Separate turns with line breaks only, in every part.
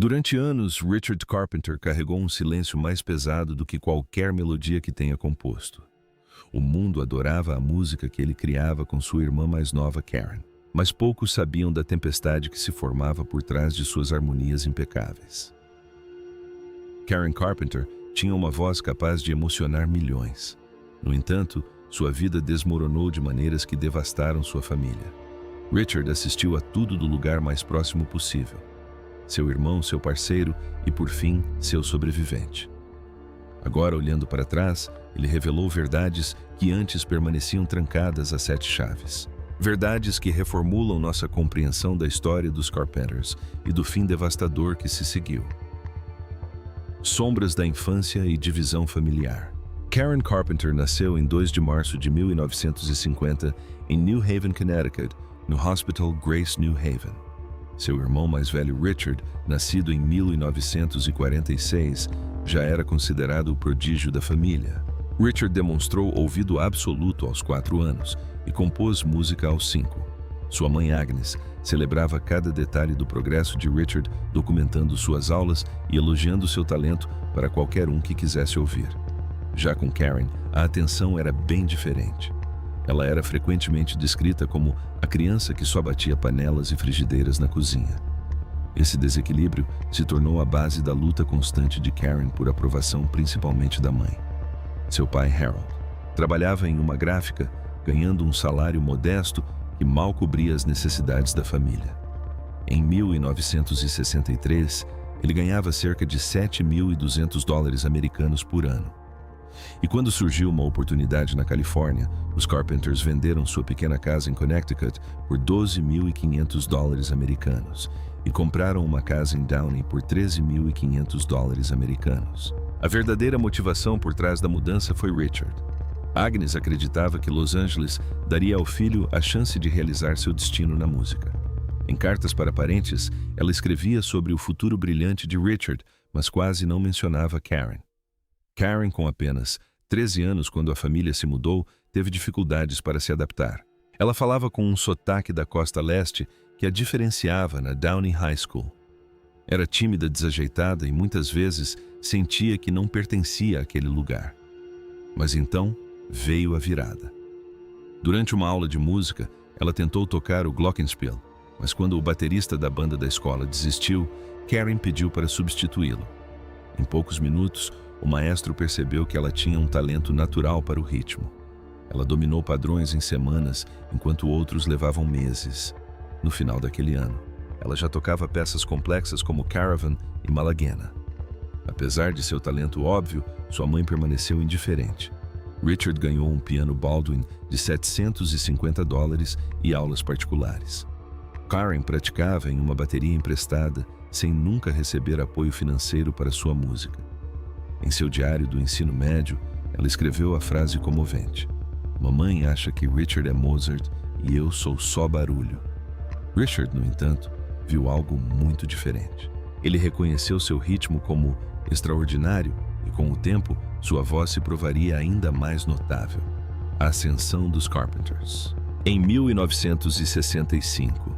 Durante anos, Richard Carpenter carregou um silêncio mais pesado do que qualquer melodia que tenha composto. O mundo adorava a música que ele criava com sua irmã mais nova, Karen, mas poucos sabiam da tempestade que se formava por trás de suas harmonias impecáveis. Karen Carpenter tinha uma voz capaz de emocionar milhões. No entanto, sua vida desmoronou de maneiras que devastaram sua família. Richard assistiu a tudo do lugar mais próximo possível. Seu irmão, seu parceiro e, por fim, seu sobrevivente. Agora, olhando para trás, ele revelou verdades que antes permaneciam trancadas a 7 chaves. Verdades que reformulam nossa compreensão da história dos Carpenters e do fim devastador que se seguiu. Sombras da infância e divisão familiar. Karen Carpenter nasceu em 2 de março de 1950 em New Haven, Connecticut, no Hospital Grace New Haven. Seu irmão mais velho, Richard, nascido em 1946, já era considerado o prodígio da família. Richard demonstrou ouvido absoluto aos 4 anos e compôs música aos 5. Sua mãe, Agnes, celebrava cada detalhe do progresso de Richard, documentando suas aulas e elogiando seu talento para qualquer um que quisesse ouvir. Já com Karen, a atenção era bem diferente. Ela era frequentemente descrita como a criança que só batia panelas e frigideiras na cozinha. Esse desequilíbrio se tornou a base da luta constante de Karen por aprovação, principalmente da mãe. Seu pai, Harold, trabalhava em uma gráfica, ganhando um salário modesto que mal cobria as necessidades da família. Em 1963, ele ganhava cerca de $7.200 americanos por ano. E quando surgiu uma oportunidade na Califórnia, os Carpenters venderam sua pequena casa em Connecticut por $12.500 americanos e compraram uma casa em Downey por $13.500 americanos. A verdadeira motivação por trás da mudança foi Richard. Agnes acreditava que Los Angeles daria ao filho a chance de realizar seu destino na música. Em cartas para parentes, ela escrevia sobre o futuro brilhante de Richard, mas quase não mencionava Karen. Karen, com apenas 13 anos quando a família se mudou, teve dificuldades para se adaptar. Ela falava com um sotaque da costa leste que a diferenciava na Downey High School. Era tímida, desajeitada e muitas vezes sentia que não pertencia àquele lugar. Mas então veio a virada. Durante uma aula de música, ela tentou tocar o glockenspiel, mas quando o baterista da banda da escola desistiu, Karen pediu para substituí-lo. Em poucos minutos, o maestro percebeu que ela tinha um talento natural para o ritmo. Ela dominou padrões em semanas, enquanto outros levavam meses. No final daquele ano, ela já tocava peças complexas como Caravan e Malaguena. Apesar de seu talento óbvio, sua mãe permaneceu indiferente. Richard ganhou um piano Baldwin de $750 e aulas particulares. Karen praticava em uma bateria emprestada, sem nunca receber apoio financeiro para sua música. Em seu diário do ensino médio, ela escreveu a frase comovente: "Mamãe acha que Richard é Mozart e eu sou só barulho." Richard, no entanto, viu algo muito diferente. Ele reconheceu seu ritmo como extraordinário e, com o tempo, sua voz se provaria ainda mais notável. A ascensão dos Carpenters. Em 1965,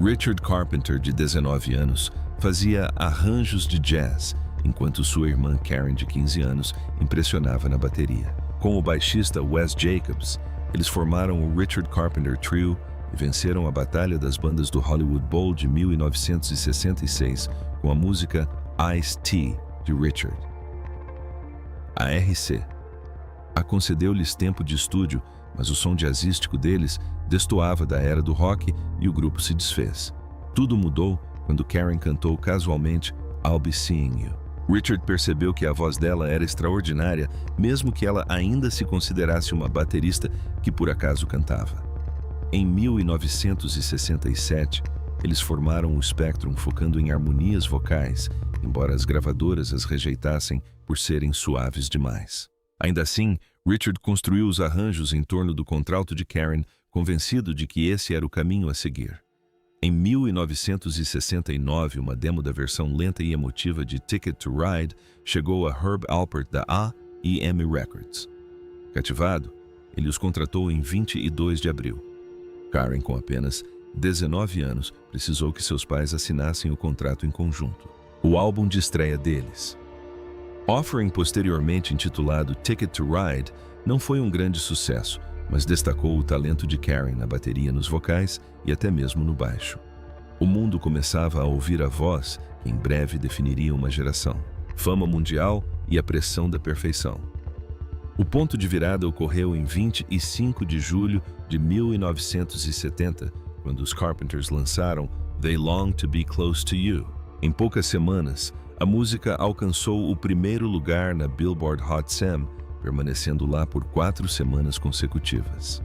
Richard Carpenter, de 19 anos, fazia arranjos de jazz, enquanto sua irmã Karen, de 15 anos, impressionava na bateria. Com o baixista Wes Jacobs, eles formaram o Richard Carpenter Trio e venceram a batalha das bandas do Hollywood Bowl de 1966 com a música Ice-T, de Richard. A RC concedeu-lhes tempo de estúdio, mas o som jazzístico deles destoava da era do rock e o grupo se desfez. Tudo mudou quando Karen cantou casualmente I'll Be Seeing You. Richard percebeu que a voz dela era extraordinária, mesmo que ela ainda se considerasse uma baterista que por acaso cantava. Em 1967, eles formaram o Spectrum focando em harmonias vocais, embora as gravadoras as rejeitassem por serem suaves demais. Ainda assim, Richard construiu os arranjos em torno do contralto de Karen, convencido de que esse era o caminho a seguir. Em 1969, uma demo da versão lenta e emotiva de Ticket to Ride chegou a Herb Alpert da A&M Records. Cativado, ele os contratou em 22 de abril. Karen, com apenas 19 anos, precisou que seus pais assinassem o contrato em conjunto. O álbum de estreia deles, Offering, posteriormente intitulado Ticket to Ride, não foi um grande sucesso, mas destacou o talento de Karen na bateria, nos vocais e até mesmo no baixo. O mundo começava a ouvir a voz que em breve definiria uma geração. Fama mundial e a pressão da perfeição. O ponto de virada ocorreu em 25 de julho de 1970, quando os Carpenters lançaram They Long to Be Close to You. Em poucas semanas, a música alcançou o primeiro lugar na Billboard Hot 100, permanecendo lá por 4 semanas consecutivas.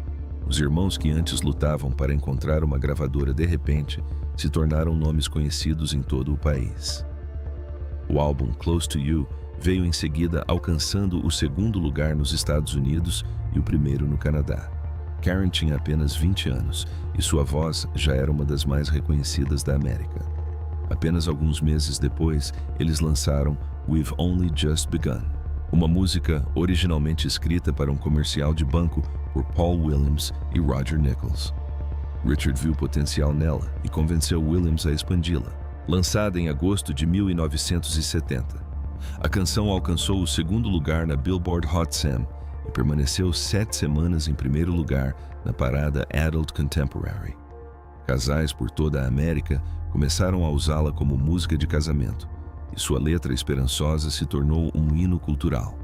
Os irmãos que antes lutavam para encontrar uma gravadora de repente se tornaram nomes conhecidos em todo o país. O álbum Close to You veio em seguida, alcançando o segundo lugar nos Estados Unidos e o primeiro no Canadá. Karen tinha apenas 20 anos e sua voz já era uma das mais reconhecidas da América. Apenas alguns meses depois, eles lançaram We've Only Just Begun, uma música originalmente escrita para um comercial de banco por Paul Williams e Roger Nichols. Richard viu potencial nela e convenceu Williams a expandi-la. Lançada em agosto de 1970, a canção alcançou o segundo lugar na Billboard Hot 100 e permaneceu 7 semanas em primeiro lugar na parada Adult Contemporary. Casais por toda a América começaram a usá-la como música de casamento, e sua letra esperançosa se tornou um hino cultural.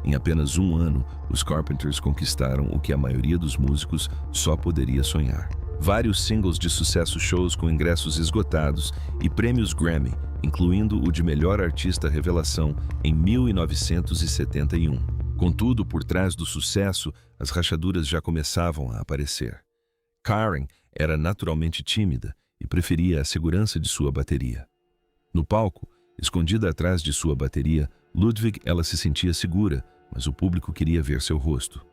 Em apenas um ano, os Carpenters conquistaram o que a maioria dos músicos só poderia sonhar. Vários singles de sucesso, shows com ingressos esgotados e prêmios Grammy, incluindo o de Melhor Artista Revelação em 1971. Contudo, por trás do sucesso, as rachaduras já começavam a aparecer. Karen era naturalmente tímida e preferia a segurança de sua bateria. No palco, escondida atrás de sua bateria, Ludwig, ela se sentia segura, mas o público queria ver seu rosto.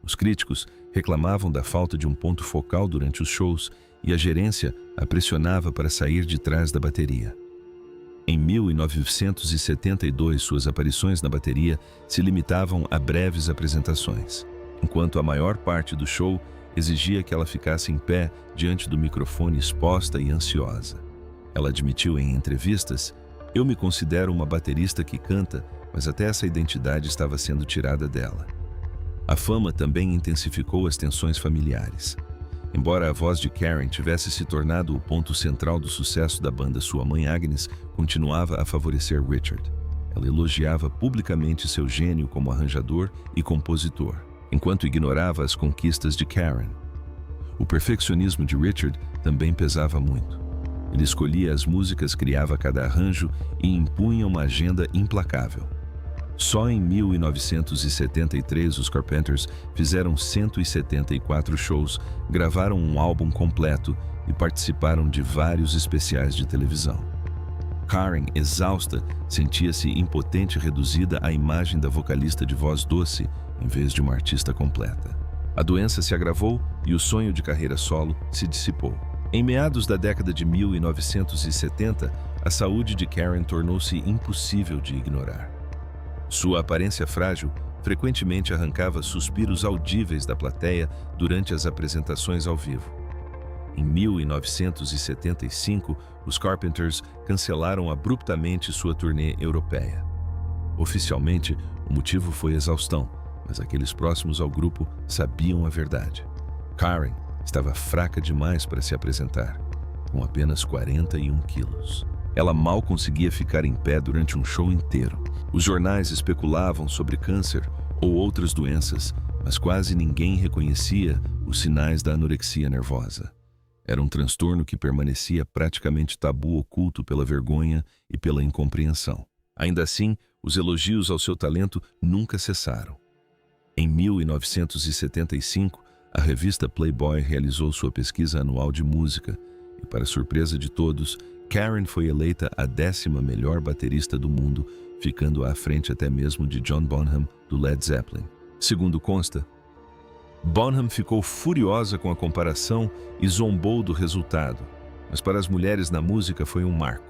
Os críticos reclamavam da falta de um ponto focal durante os shows e a gerência a pressionava para sair de trás da bateria. Em 1972, suas aparições na bateria se limitavam a breves apresentações, enquanto a maior parte do show exigia que ela ficasse em pé diante do microfone, exposta e ansiosa. Ela admitiu em entrevistas: "Eu me considero uma baterista que canta, mas até essa identidade estava sendo tirada dela." A fama também intensificou as tensões familiares. Embora a voz de Karen tivesse se tornado o ponto central do sucesso da banda, sua mãe Agnes continuava a favorecer Richard. Ela elogiava publicamente seu gênio como arranjador e compositor, enquanto ignorava as conquistas de Karen. O perfeccionismo de Richard também pesava muito. Ele escolhia as músicas, criava cada arranjo e impunha uma agenda implacável. Só em 1973 os Carpenters fizeram 174 shows, gravaram um álbum completo e participaram de vários especiais de televisão. Karen, exausta, sentia-se impotente, reduzida à imagem da vocalista de voz doce, em vez de uma artista completa. A doença se agravou e o sonho de carreira solo se dissipou. Em meados da década de 1970, a saúde de Karen tornou-se impossível de ignorar. Sua aparência frágil frequentemente arrancava suspiros audíveis da plateia durante as apresentações ao vivo. Em 1975, os Carpenters cancelaram abruptamente sua turnê europeia. Oficialmente, o motivo foi exaustão, mas aqueles próximos ao grupo sabiam a verdade. Karen estava fraca demais para se apresentar, com apenas 41 quilos. Ela mal conseguia ficar em pé durante um show inteiro. Os jornais especulavam sobre câncer ou outras doenças, mas quase ninguém reconhecia os sinais da anorexia nervosa. Era um transtorno que permanecia praticamente tabu, oculto pela vergonha e pela incompreensão. Ainda assim, os elogios ao seu talento nunca cessaram. Em 1975, a revista Playboy realizou sua pesquisa anual de música e, para surpresa de todos, Karen foi eleita a 10ª melhor baterista do mundo, ficando à frente até mesmo de John Bonham, do Led Zeppelin. Segundo consta, Bonham ficou furiosa com a comparação e zombou do resultado, mas para as mulheres na música foi um marco.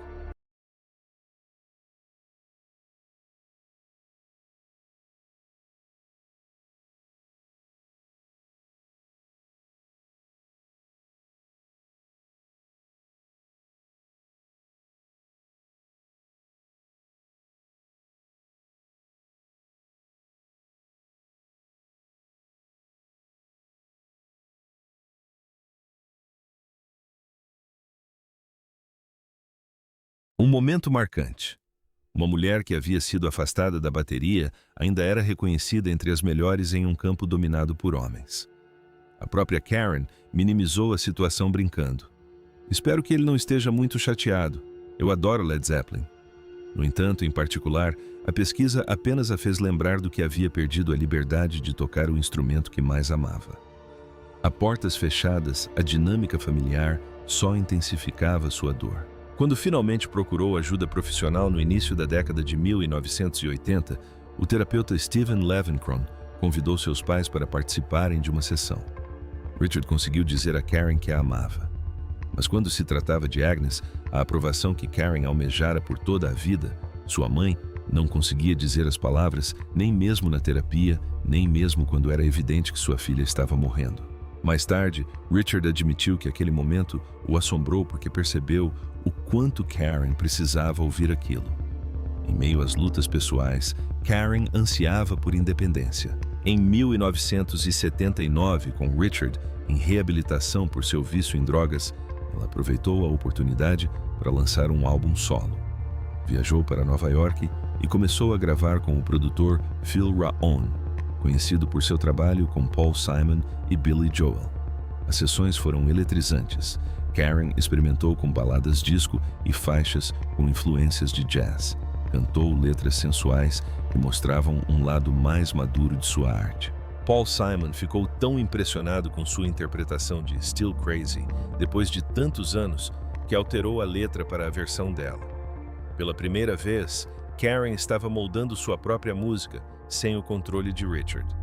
Um momento marcante. Uma mulher que havia sido afastada da bateria ainda era reconhecida entre as melhores em um campo dominado por homens. A própria Karen minimizou a situação brincando. Espero que ele não esteja muito chateado. Eu adoro Led Zeppelin. No entanto, em particular, a pesquisa apenas a fez lembrar do que havia perdido a liberdade de tocar o instrumento que mais amava. A portas fechadas, a dinâmica familiar só intensificava sua dor. Quando finalmente procurou ajuda profissional no início da década de 1980, o terapeuta Steven Levenkron convidou seus pais para participarem de uma sessão. Richard conseguiu dizer a Karen que a amava. Mas quando se tratava de Agnes, a aprovação que Karen almejara por toda a vida, sua mãe não conseguia dizer as palavras nem mesmo na terapia, nem mesmo quando era evidente que sua filha estava morrendo. Mais tarde, Richard admitiu que aquele momento o assombrou porque percebeu o quanto Karen precisava ouvir aquilo. Em meio às lutas pessoais, Karen ansiava por independência. Em 1979, com Richard em reabilitação por seu vício em drogas, ela aproveitou a oportunidade para lançar um álbum solo. Viajou para Nova York e começou a gravar com o produtor Phil Raon, conhecido por seu trabalho com Paul Simon e Billy Joel. As sessões foram eletrizantes. Karen experimentou com baladas disco e faixas com influências de jazz. Cantou letras sensuais que mostravam um lado mais maduro de sua arte. Paul Simon ficou tão impressionado com sua interpretação de Still Crazy, depois de tantos anos, que alterou a letra para a versão dela. Pela primeira vez, Karen estava moldando sua própria música, sem o controle de Richard.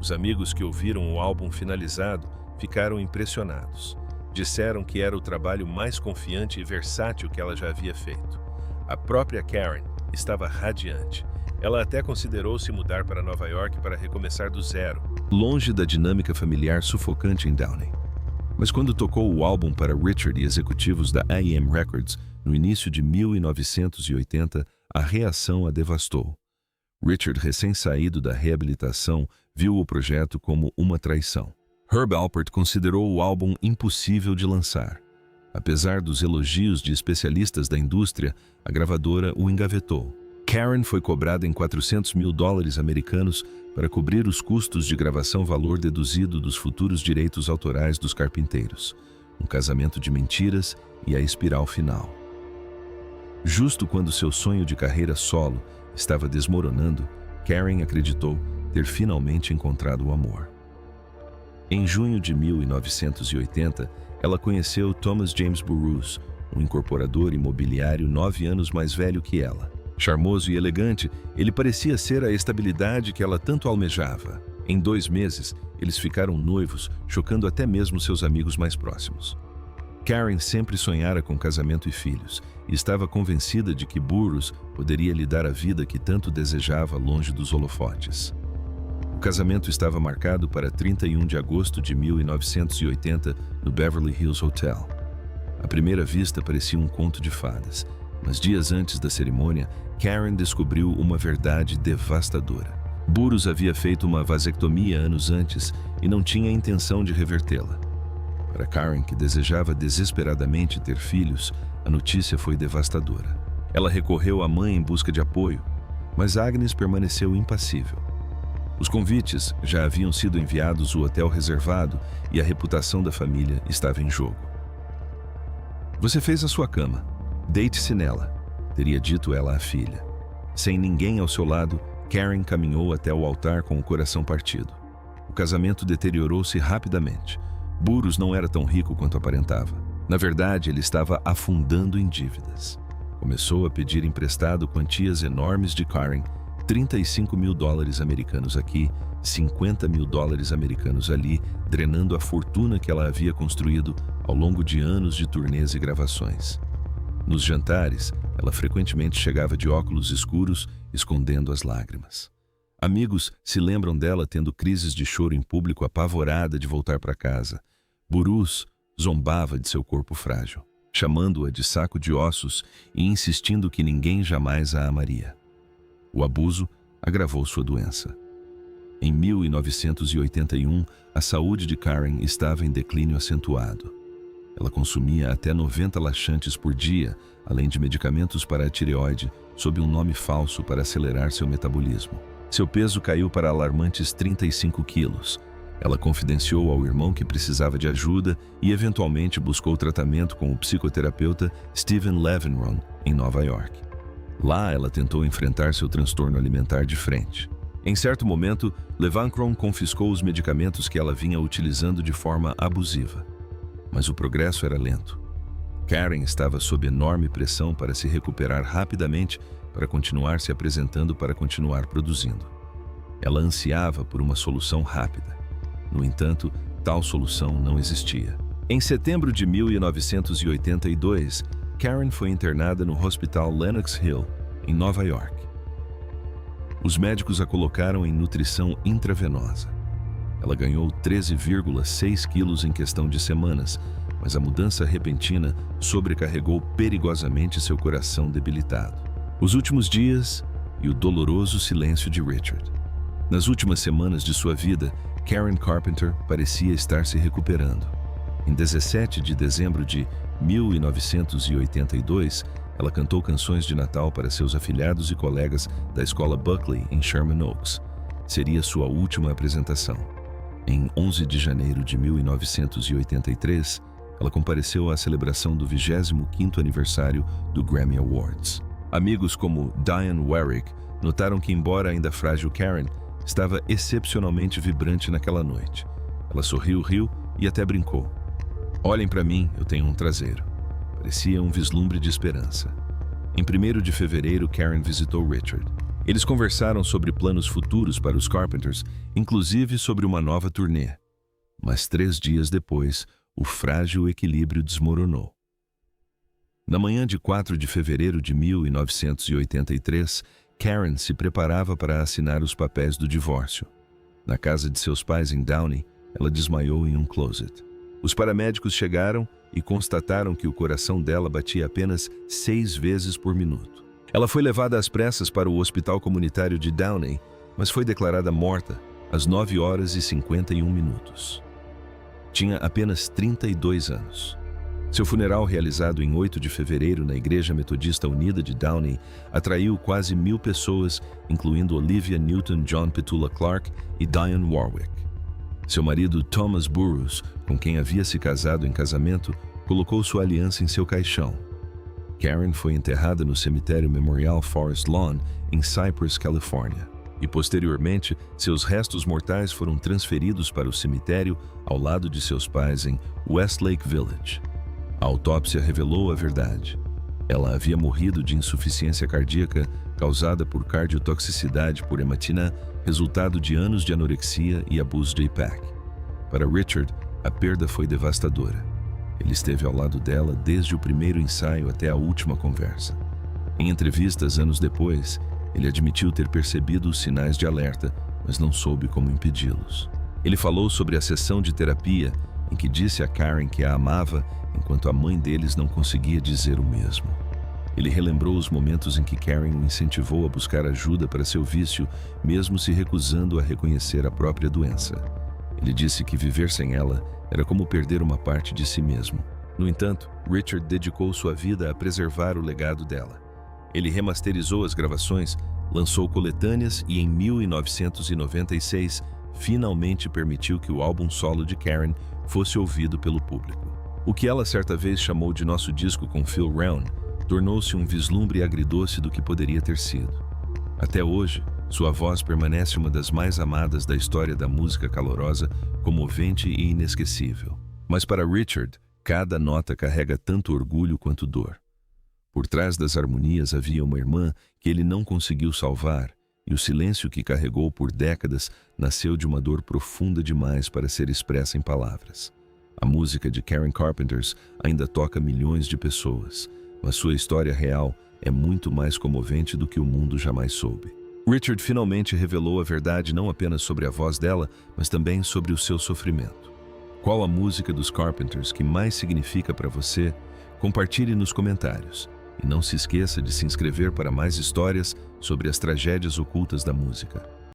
Os amigos que ouviram o álbum finalizado ficaram impressionados. Disseram que era o trabalho mais confiante e versátil que ela já havia feito. A própria Karen estava radiante. Ela até considerou se mudar para Nova York para recomeçar do zero, longe da dinâmica familiar sufocante em Downey. Mas quando tocou o álbum para Richard e executivos da A&M Records, no início de 1980, a reação a devastou. Richard, recém-saído da reabilitação, viu o projeto como uma traição. Herb Alpert considerou o álbum impossível de lançar. Apesar dos elogios de especialistas da indústria, a gravadora o engavetou. Karen foi cobrada em $400 mil americanos para cobrir os custos de gravação, valor deduzido dos futuros direitos autorais dos carpinteiros, um casamento de mentiras e a espiral final. Justo quando seu sonho de carreira solo estava desmoronando, Karen acreditou ter finalmente encontrado o amor. Em junho de 1980, ela conheceu Thomas James Burroughs, um incorporador imobiliário 9 anos mais velho que ela. Charmoso e elegante, ele parecia ser a estabilidade que ela tanto almejava. Em 2 meses, eles ficaram noivos, chocando até mesmo seus amigos mais próximos. Karen sempre sonhara com casamento e filhos, e estava convencida de que Burroughs poderia lhe dar a vida que tanto desejava longe dos holofotes. O casamento estava marcado para 31 de agosto de 1980 no Beverly Hills Hotel. À primeira vista parecia um conto de fadas, mas dias antes da cerimônia, Karen descobriu uma verdade devastadora. Burroughs havia feito uma vasectomia anos antes e não tinha intenção de revertê-la. Para Karen, que desejava desesperadamente ter filhos, a notícia foi devastadora. Ela recorreu à mãe em busca de apoio, mas Agnes permaneceu impassível. Os convites já haviam sido enviados, o hotel reservado e a reputação da família estava em jogo. "Você fez a sua cama. Deite-se nela", teria dito ela à filha. Sem ninguém ao seu lado, Karen caminhou até o altar com o coração partido. O casamento deteriorou-se rapidamente. Burroughs não era tão rico quanto aparentava. Na verdade, ele estava afundando em dívidas. Começou a pedir emprestado quantias enormes de Karen, $35 mil americanos aqui, $50 mil americanos ali, drenando a fortuna que ela havia construído ao longo de anos de turnês e gravações. Nos jantares, ela frequentemente chegava de óculos escuros, escondendo as lágrimas. Amigos se lembram dela tendo crises de choro em público, apavorada de voltar para casa. Burroughs zombava de seu corpo frágil, chamando-a de saco de ossos e insistindo que ninguém jamais a amaria. O abuso agravou sua doença. Em 1981, a saúde de Karen estava em declínio acentuado. Ela consumia até 90 laxantes por dia, além de medicamentos para a tireoide, sob um nome falso para acelerar seu metabolismo. Seu peso caiu para alarmantes 35 quilos. Ela confidenciou ao irmão que precisava de ajuda e, eventualmente, buscou tratamento com o psicoterapeuta Steven Levinron, em Nova York. Lá, ela tentou enfrentar seu transtorno alimentar de frente. Em certo momento, Levinron confiscou os medicamentos que ela vinha utilizando de forma abusiva. Mas o progresso era lento. Karen estava sob enorme pressão para se recuperar rapidamente, para continuar se apresentando, para continuar produzindo. Ela ansiava por uma solução rápida. No entanto, tal solução não existia. Em setembro de 1982, Karen foi internada no Hospital Lenox Hill, em Nova York. Os médicos a colocaram em nutrição intravenosa. Ela ganhou 13,6 quilos em questão de semanas, mas a mudança repentina sobrecarregou perigosamente seu coração debilitado. Os últimos dias e o doloroso silêncio de Richard. Nas últimas semanas de sua vida, Karen Carpenter parecia estar se recuperando. Em 17 de dezembro de 1982, ela cantou canções de Natal para seus afilhados e colegas da escola Buckley, em Sherman Oaks. Seria sua última apresentação. Em 11 de janeiro de 1983, ela compareceu à celebração do 25º aniversário do Grammy Awards. Amigos como Dionne Warwick notaram que, embora ainda frágil, Karen estava excepcionalmente vibrante naquela noite. Ela sorriu, riu e até brincou. "Olhem para mim, eu tenho um traseiro." Parecia um vislumbre de esperança. Em 1º de fevereiro, Karen visitou Richard. Eles conversaram sobre planos futuros para os Carpenters, inclusive sobre uma nova turnê. Mas 3 dias depois, o frágil equilíbrio desmoronou. Na manhã de 4 de fevereiro de 1983, Karen se preparava para assinar os papéis do divórcio. Na casa de seus pais em Downey, ela desmaiou em um closet. Os paramédicos chegaram e constataram que o coração dela batia apenas 6 vezes por minuto. Ela foi levada às pressas para o hospital comunitário de Downey, mas foi declarada morta às 9h51. Tinha apenas 32 anos. Seu funeral, realizado em 8 de fevereiro na Igreja Metodista Unida de Downey, atraiu quase 1000 pessoas, incluindo Olivia Newton-John Petula Clark e Dionne Warwick. Seu marido, Thomas Burroughs, com quem havia se casado em casamento, colocou sua aliança em seu caixão. Karen foi enterrada no cemitério Memorial Forest Lawn, em Cypress, Califórnia. E, posteriormente, seus restos mortais foram transferidos para o cemitério ao lado de seus pais em Westlake Village. A autópsia revelou a verdade. Ela havia morrido de insuficiência cardíaca causada por cardiotoxicidade por hematina, resultado de anos de anorexia e abuso de IPAC. Para Richard, a perda foi devastadora. Ele esteve ao lado dela desde o primeiro ensaio até a última conversa. Em entrevistas anos depois, ele admitiu ter percebido os sinais de alerta, mas não soube como impedi-los. Ele falou sobre a sessão de terapia em que disse a Karen que a amava, enquanto a mãe deles não conseguia dizer o mesmo. Ele relembrou os momentos em que Karen o incentivou a buscar ajuda para seu vício, mesmo se recusando a reconhecer a própria doença. Ele disse que viver sem ela era como perder uma parte de si mesmo. No entanto, Richard dedicou sua vida a preservar o legado dela. Ele remasterizou as gravações, lançou coletâneas e, em 1996, finalmente permitiu que o álbum solo de Karen fosse ouvido pelo público. O que ela certa vez chamou de nosso disco com Phil Rowan tornou-se um vislumbre agridoce do que poderia ter sido. Até hoje, sua voz permanece uma das mais amadas da história da música calorosa, comovente e inesquecível. Mas para Richard, cada nota carrega tanto orgulho quanto dor. Por trás das harmonias havia uma irmã que ele não conseguiu salvar, e o silêncio que carregou por décadas nasceu de uma dor profunda demais para ser expressa em palavras. A música de Karen Carpenter ainda toca milhões de pessoas, mas sua história real é muito mais comovente do que o mundo jamais soube. Richard finalmente revelou a verdade não apenas sobre a voz dela, mas também sobre o seu sofrimento. Qual a música dos Carpenters que mais significa para você? Compartilhe nos comentários. E não se esqueça de se inscrever para mais histórias sobre as tragédias ocultas da música.